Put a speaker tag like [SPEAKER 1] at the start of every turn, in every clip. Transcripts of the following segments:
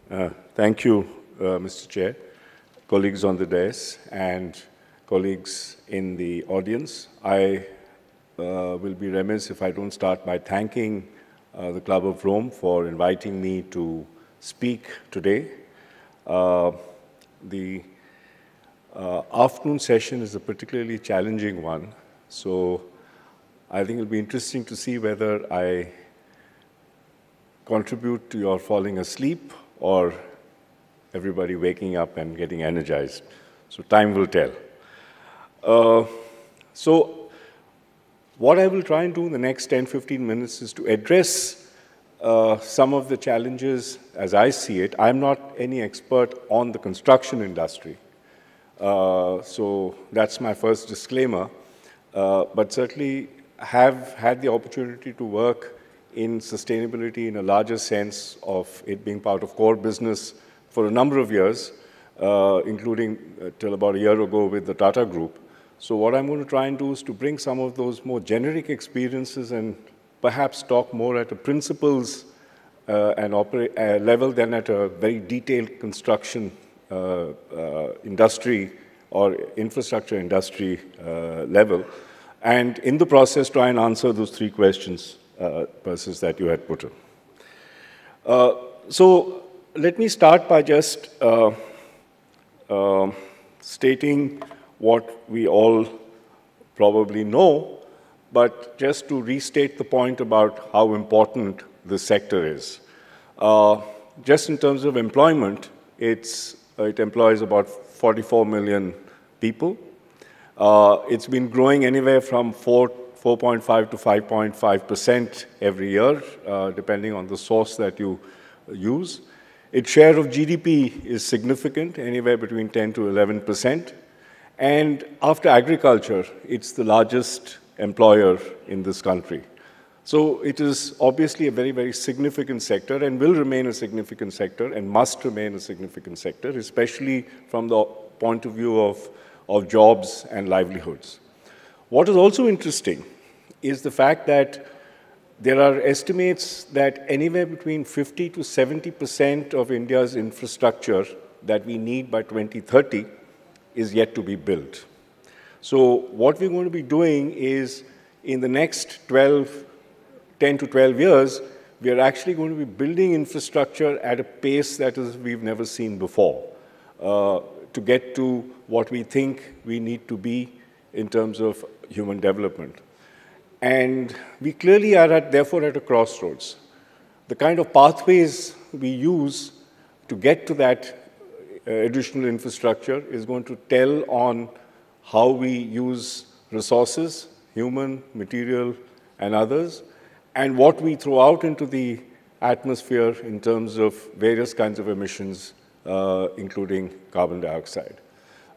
[SPEAKER 1] Thank you, Mr. Chair, colleagues on the dais, and colleagues in the audience. I will be remiss if I don't start by thanking the Club of Rome for inviting me to speak today. The afternoon session is a particularly challenging one, so I think it'll be interesting to see whether I contribute to your falling asleep or everybody waking up and getting energized. So time will tell. So what I will try and do in the next 10-15 minutes is to address some of the challenges as I see it. I'm not any expert on the construction industry, so that's my first disclaimer, but certainly have had the opportunity to work in sustainability in a larger sense of it being part of core business for a number of years, including till about a year ago with the Tata Group. So what I'm going to try and do is to bring some of those more generic experiences and perhaps talk more at a principles and level than at a very detailed construction industry or infrastructure industry level, and in the process try and answer those three questions versus that you had put in. So let me start by just stating what we all probably know, but just to restate the point about how important this sector is. Just in terms of employment, it employs about 44 million people. It's been growing anywhere from 4.5 to 5.5% every year, depending on the source that you use. Its share of GDP is significant, anywhere between 10 to 11%. And after agriculture, it's the largest employer in this country. So it is obviously a very, very significant sector and will remain a significant sector and must remain a significant sector, especially from the point of view of jobs and livelihoods. What is also interesting is the fact that there are estimates that anywhere between 50 to 70% of India's infrastructure that we need by 2030 is yet to be built. So what we're going to be doing is in the next 10 to 12 years, we are actually going to be building infrastructure at a pace that we've never seen before to get to what we think we need to be in terms of human development. And we clearly are therefore at a crossroads. The kind of pathways we use to get to that additional infrastructure is going to tell on how we use resources, human, material, and others, and what we throw out into the atmosphere in terms of various kinds of emissions, including carbon dioxide.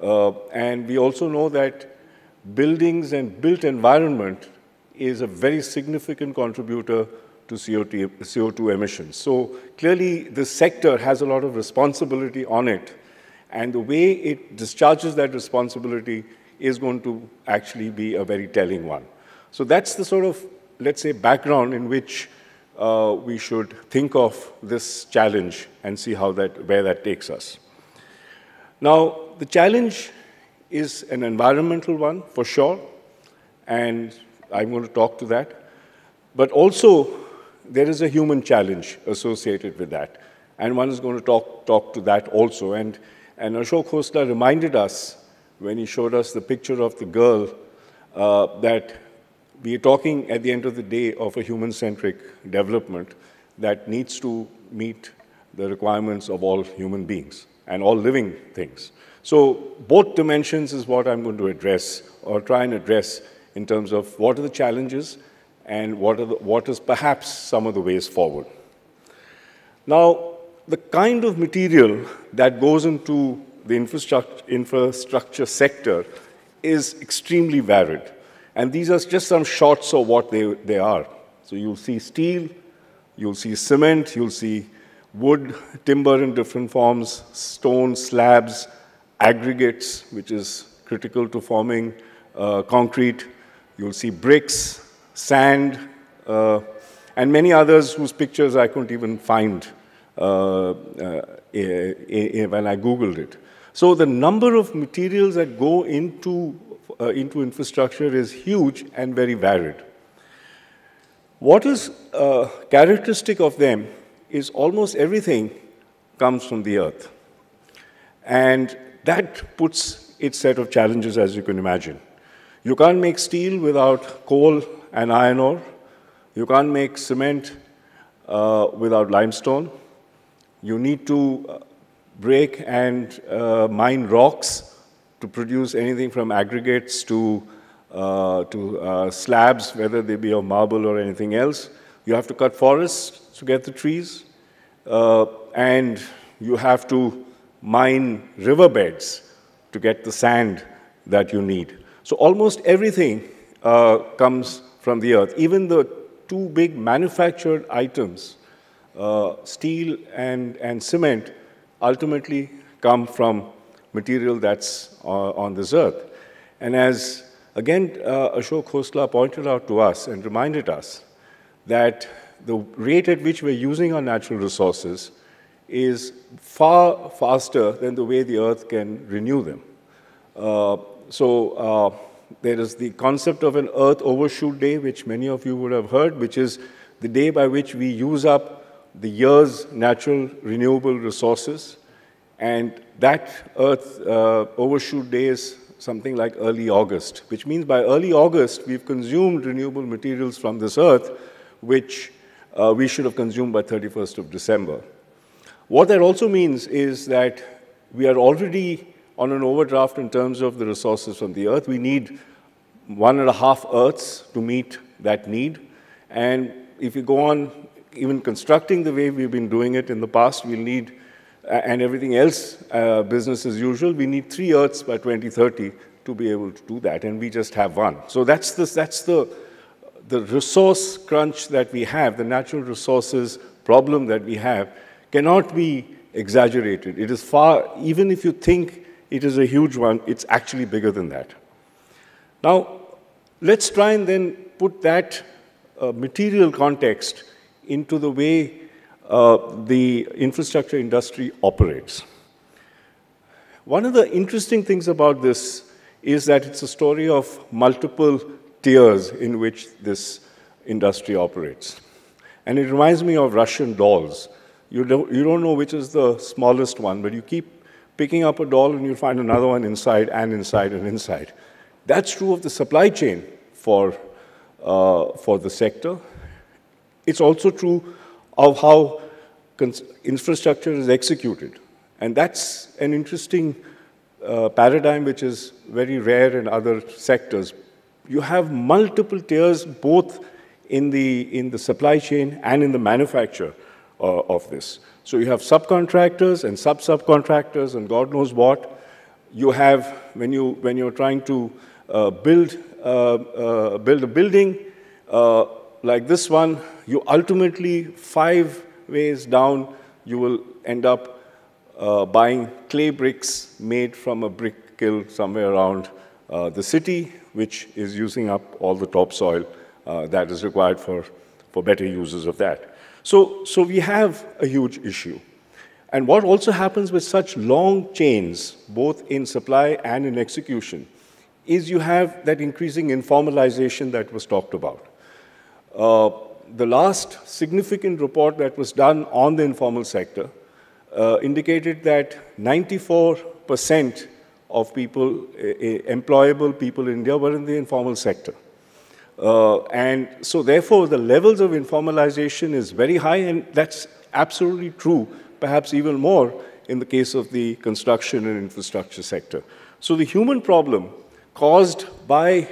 [SPEAKER 1] And we also know that buildings and built environment is a very significant contributor to CO2 emissions. So clearly, this sector has a lot of responsibility on it, and the way it discharges that responsibility is going to actually be a very telling one. So that's the sort of, let's say, background in which we should think of this challenge and see where that takes us. Now, the challenge is an environmental one, for sure, and I'm going to talk to that. But also, there is a human challenge associated with that, and one is going to talk to that also. And Ashok Khosla reminded us, when he showed us the picture of the girl, that we are talking, at the end of the day, of a human-centric development that needs to meet the requirements of all human beings and all living things. So both dimensions is what I'm going to address, or try and address, in terms of what are the challenges and what is perhaps some of the ways forward. Now, the kind of material that goes into the infrastructure sector is extremely varied. And these are just some shots of what they are. So you'll see steel, you'll see cement, you'll see wood, timber in different forms, stone, slabs, aggregates, which is critical to forming concrete. You'll see bricks, sand, and many others whose pictures I couldn't even find when I Googled it. So the number of materials that go into infrastructure is huge and very varied. What is characteristic of them is almost everything comes from the earth. And that puts its set of challenges, as you can imagine. You can't make steel without coal and iron ore. You can't make cement without limestone. You need to break and mine rocks to produce anything from aggregates to slabs, whether they be of marble or anything else. You have to cut forests to get the trees, and you have to mine riverbeds to get the sand that you need. So almost everything comes from the earth. Even the two big manufactured items, steel and cement, ultimately come from material that's on this earth. And as, again, Ashok Khosla pointed out to us and reminded us that the rate at which we're using our natural resources is far faster than the way the earth can renew them. So there is the concept of an Earth Overshoot Day, which many of you would have heard, which is the day by which we use up the year's natural renewable resources. And that Earth Overshoot Day is something like early August, which means by early August, we've consumed renewable materials from this Earth, which we should have consumed by 31st of December. What that also means is that we are already on an overdraft in terms of the resources from the Earth. We need 1.5 Earths to meet that need. And if we go on even constructing the way we've been doing it in the past, we'll need, and everything else, business as usual, we need 3 Earths by 2030 to be able to do that, and we just have 1. So that's the resource crunch that we have, the natural resources problem that we have, cannot be exaggerated. It is far, even if you think it is a huge one, it's actually bigger than that. Now, let's try and then put that material context into the way the infrastructure industry operates. One of the interesting things about this is that it's a story of multiple tiers in which this industry operates. And it reminds me of Russian dolls. You don't know which is the smallest one, but you keep picking up a doll and you find another one inside and inside and inside. That's true of the supply chain for the sector. It's also true of how infrastructure is executed. And that's an interesting paradigm which is very rare in other sectors. You have multiple tiers both in the supply chain and in the manufacture of this. So you have subcontractors and sub-subcontractors and God knows what. You have, when you're trying to build a building like this one, you ultimately, 5 ways down, you will end up buying clay bricks made from a brick kiln somewhere around the city, which is using up all the topsoil that is required for better uses of that. So we have a huge issue. And what also happens with such long chains, both in supply and in execution, is you have that increasing informalization that was talked about. The last significant report that was done on the informal sector indicated that 94% of people, employable people in India, were in the informal sector. And so therefore, the levels of informalization is very high, and that's absolutely true, perhaps even more in the case of the construction and infrastructure sector. So the human problem caused by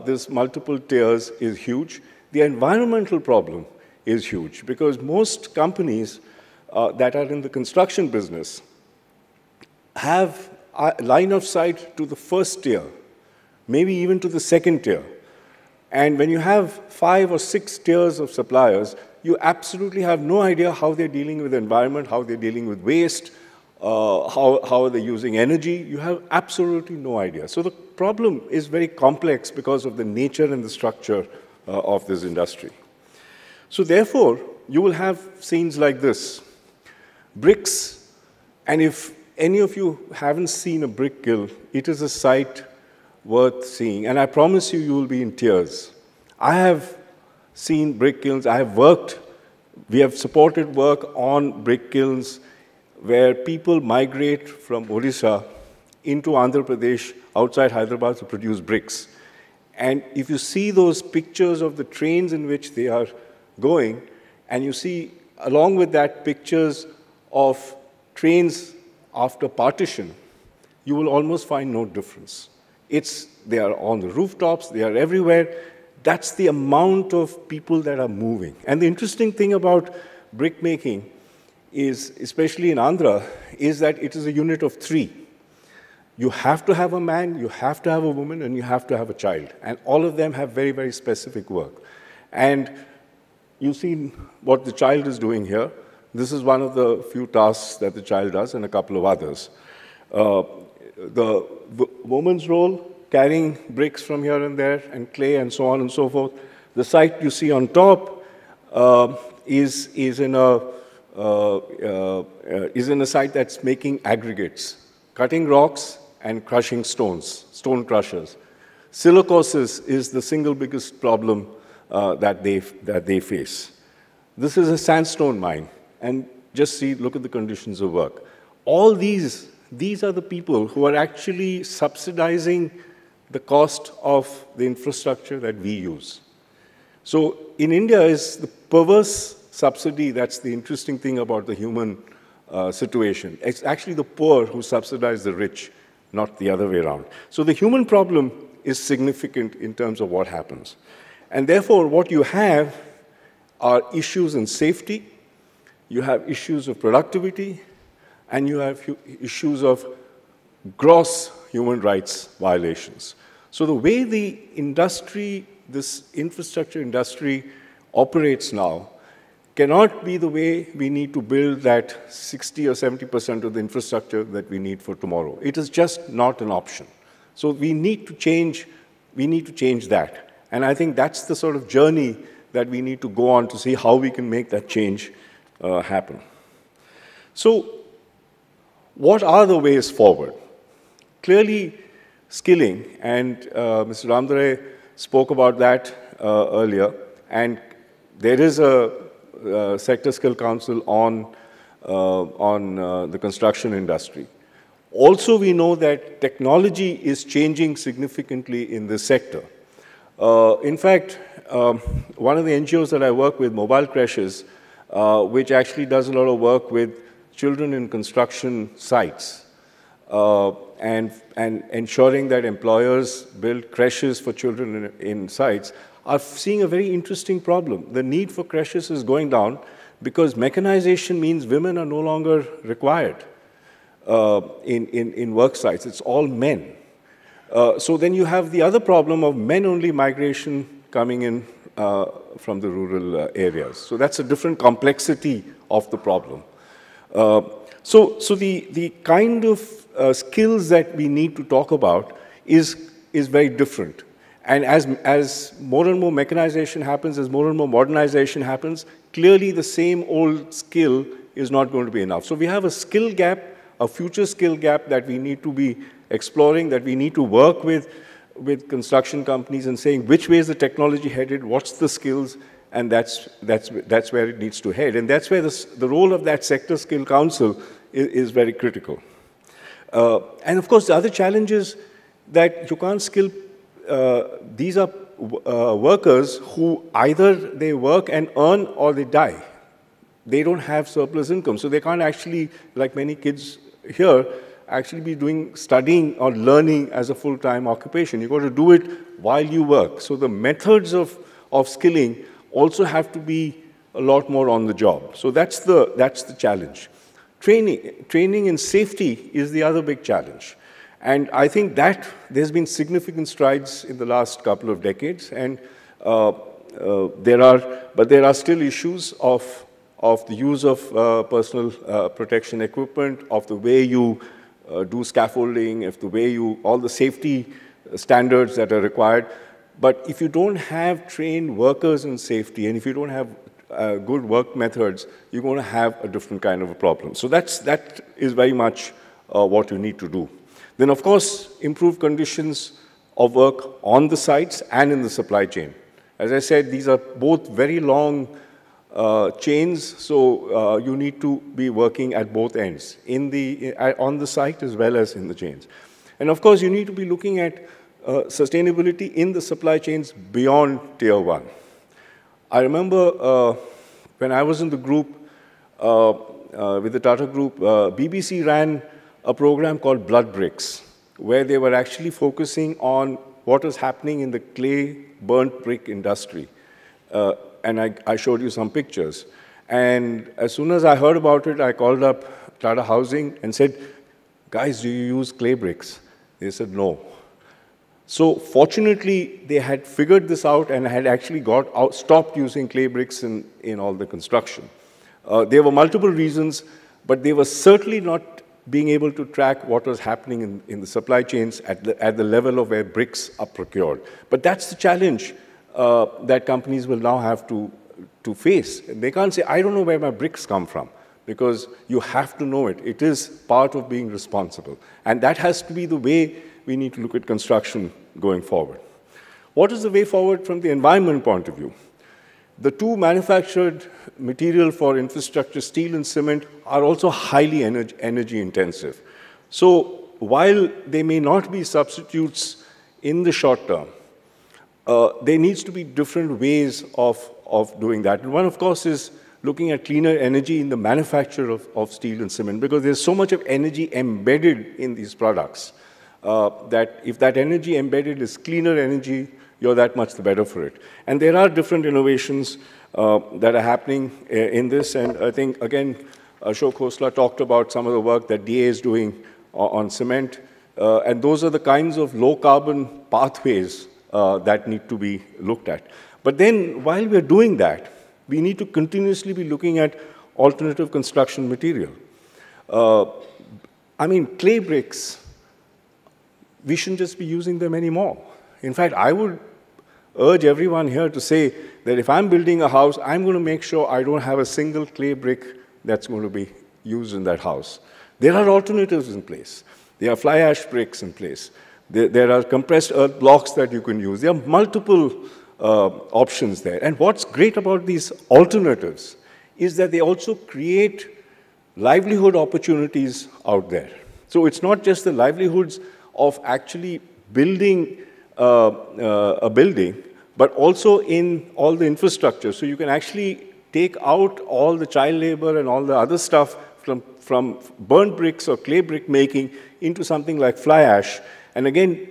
[SPEAKER 1] this multiple tiers is huge. The environmental problem is huge because most companies that are in the construction business have a line of sight to the first tier, maybe even to the second tier. And when you have 5 or 6 tiers of suppliers, you absolutely have no idea how they're dealing with the environment, how they're dealing with waste, how are they using energy. You have absolutely no idea. So the problem is very complex because of the nature and the structure of this industry. So therefore, you will have scenes like this. Bricks, and if any of you haven't seen a brick kiln, it is a sight worth seeing. And I promise you, you will be in tears. I have seen brick kilns. We have supported work on brick kilns where people migrate from Odisha into Andhra Pradesh outside Hyderabad to produce bricks. And if you see those pictures of the trains in which they are going, and you see along with that pictures of trains after partition, you will almost find no difference. They are on the rooftops, they are everywhere. That's the amount of people that are moving. And the interesting thing about brick making is, especially in Andhra, is that it is a unit of 3. You have to have a man, you have to have a woman, and you have to have a child. And all of them have very, very specific work. And you've seen what the child is doing here. This is one of the few tasks that the child does, and a couple of others. The woman's role, carrying bricks from here and there, and clay, and so on and so forth. The site you see on top is in a site that's making aggregates, cutting rocks and crushing stones, stone crushers. Silicosis is the single biggest problem that they face. This is a sandstone mine, and just look at the conditions of work. All these are the people who are actually subsidizing the cost of the infrastructure that we use. So in India is the perverse subsidy. That's the interesting thing about the human situation. It's actually the poor who subsidize the rich, not the other way around. So the human problem is significant in terms of what happens. And therefore, what you have are issues in safety, you have issues of productivity, and you have issues of gross human rights violations. So the way the industry, this infrastructure industry, operates now cannot be the way we need to build that 60 or 70% of the infrastructure that we need for tomorrow. It is just not an option. So we need to change that. And I think that's the sort of journey that we need to go on to see how we can make that change happen. So what are the ways forward? Clearly, skilling, and Mr. Ramdare spoke about that earlier, and there is a Sector Skill Council on the construction industry. Also, we know that technology is changing significantly in this sector. In fact, one of the NGOs that I work with, Mobile Creches, which actually does a lot of work with children in construction sites, and ensuring that employers build creches for children in sites, are seeing a very interesting problem. The need for creches is going down because mechanization means women are no longer required in work sites. It's all men. So then you have the other problem of men-only migration coming in from the rural areas. So that's a different complexity of the problem. So the kind of skills that we need to talk about is very different. And as more and more mechanization happens, as more and more modernization happens, clearly the same old skill is not going to be enough. So we have a skill gap, a future skill gap that we need to be exploring, that we need to work with construction companies and saying which way is the technology headed, what's the skills, and that's where it needs to head. And that's where the role of that Sector Skill Council is very critical. And of course, the other challenge is that you can't skill, these are workers who either they work and earn or they die. They don't have surplus income, so they can't actually, like many kids here, actually be studying or learning as a full-time occupation. You've got to do it while you work. So the methods of skilling also have to be a lot more on the job. So that's the challenge. Training in safety is the other big challenge. And I think that there's been significant strides in the last couple of decades, and there are still issues of the use of personal protection equipment, of the way you do scaffolding, of the way all the safety standards that are required. But if you don't have trained workers in safety, and if you don't have good work methods, you're going to have a different kind of a problem. So that is very much what you need to do. Then, of course, improve conditions of work on the sites and in the supply chain. As I said, these are both very long chains, so you need to be working at both ends, on the site as well as in the chains. And of course, you need to be looking at sustainability in the supply chains beyond Tier 1. I remember when I was in the group, with the Tata group, BBC ran a program called Blood Bricks, where they were actually focusing on what was happening in the clay burnt brick industry. And I showed you some pictures. And as soon as I heard about it, I called up Tata Housing and said, guys, do you use clay bricks? They said, no. So fortunately, they had figured this out and had actually stopped using clay bricks in all the construction. There were multiple reasons, but they were certainly not being able to track what was happening in the supply chains at the level of where bricks are procured. But that's the challenge that companies will now have to face. They can't say, I don't know where my bricks come from, because you have to know it. It is part of being responsible. And that has to be the way we need to look at construction going forward. What is the way forward from the environment point of view? The two manufactured material for infrastructure, steel and cement, are also highly energy intensive. So while they may not be substitutes in the short term, there needs to be different ways of doing that. And one, of course, is looking at cleaner energy in the manufacture of steel and cement, because there's so much of energy embedded in these products that if that energy embedded is cleaner energy, you're that much the better for it. And there are different innovations that are happening in this. And I think, again, Ashok Khosla talked about some of the work that DA is doing on cement. And those are the kinds of low-carbon pathways that need to be looked at. But then, while we're doing that, we need to continuously be looking at alternative construction material. I mean, clay bricks, we shouldn't just be using them anymore. In fact, I would urge everyone here to say that if I'm building a house, I'm going to make sure I don't have a single clay brick that's going to be used in that house. There are alternatives in place. There are fly ash bricks in place. There are compressed earth blocks that you can use. There are multiple options there. And what's great about these alternatives is that they also create livelihood opportunities out there. So it's not just the livelihoods of actually building a building, but also in all the infrastructure. So you can actually take out all the child labor and all the other stuff from burnt bricks or clay brick making into something like fly ash. And again,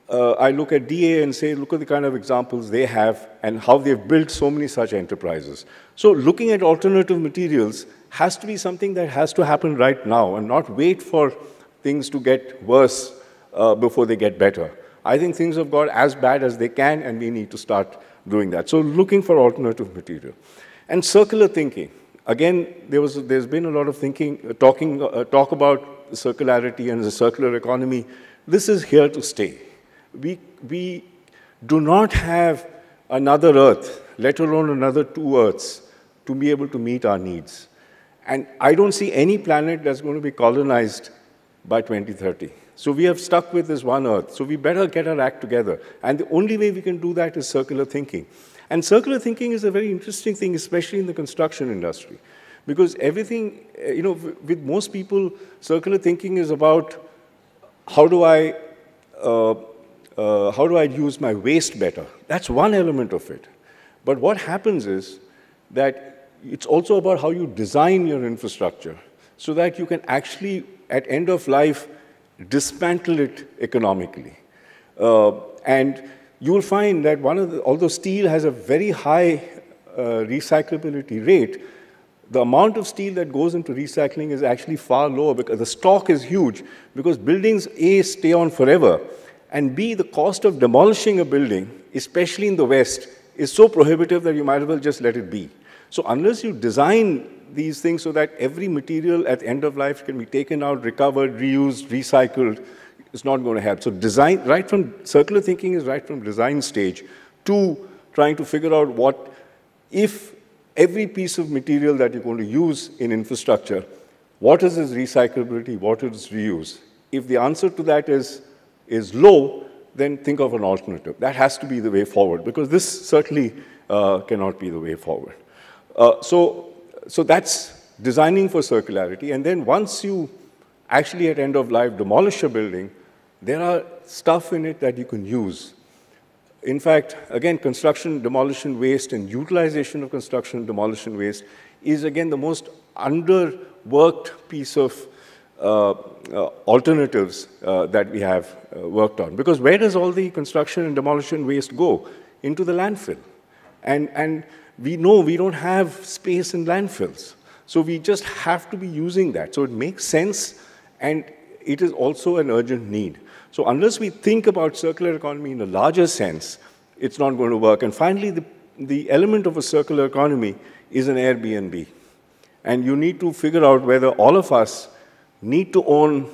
[SPEAKER 1] I look at DA and say, look at the kind of examples they have and how they've built so many such enterprises. So looking at alternative materials has to be something that has to happen right now and not wait for things to get worse before they get better. I think things have got as bad as they can, and we need to start doing that. So looking for alternative material. And circular thinking. Again, there's been a lot of talk about circularity and the circular economy. This is here to stay. We do not have another Earth, let alone another 2 Earths, to be able to meet our needs. And I don't see any planet that's going to be colonized by 2030. So we have stuck with this one Earth. So we better get our act together. And the only way we can do that is circular thinking. And circular thinking is a very interesting thing, especially in the construction industry. Because everything, with most people, circular thinking is about how do I use my waste better? That's one element of it. But what happens is that it's also about how you design your infrastructure so that you can actually, at end of life, dismantle it economically. And you will find that although steel has a very high recyclability rate, the amount of steel that goes into recycling is actually far lower because the stock is huge, because buildings, A, stay on forever, and B, the cost of demolishing a building, especially in the West, is so prohibitive that you might as well just let it be. So unless you design these things so that every material at the end of life can be taken out, recovered, reused, recycled, it's not going to help. So design, right from circular thinking is right from design stage to trying to figure out what, if every piece of material that you're going to use in infrastructure, what is its recyclability, what is its reuse? If the answer to that is low, then think of an alternative. That has to be the way forward, because this certainly cannot be the way forward. So that's designing for circularity. And then once you actually at end of life demolish a building, there are stuff in it that you can use. In fact, again, construction demolition waste and utilization of construction demolition waste is, again, the most underworked piece of alternatives that we have worked on. Because where does all the construction and demolition waste go? Into the landfill. And we know we don't have space in landfills. So we just have to be using that. So it makes sense, and it is also an urgent need. So unless we think about circular economy in a larger sense, it's not going to work. And finally, the element of a circular economy is an Airbnb. And you need to figure out whether all of us need to own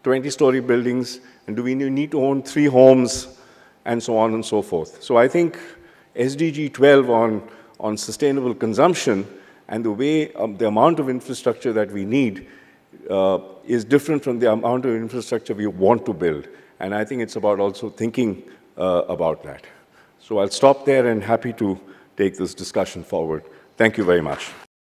[SPEAKER 1] 20-story buildings, and do we need to own 3 homes, and so on and so forth. So I think SDG 12 on sustainable consumption and the way the amount of infrastructure that we need is different from the amount of infrastructure we want to build. And I think it's about also thinking about that. So I'll stop there and happy to take this discussion forward. Thank you very much.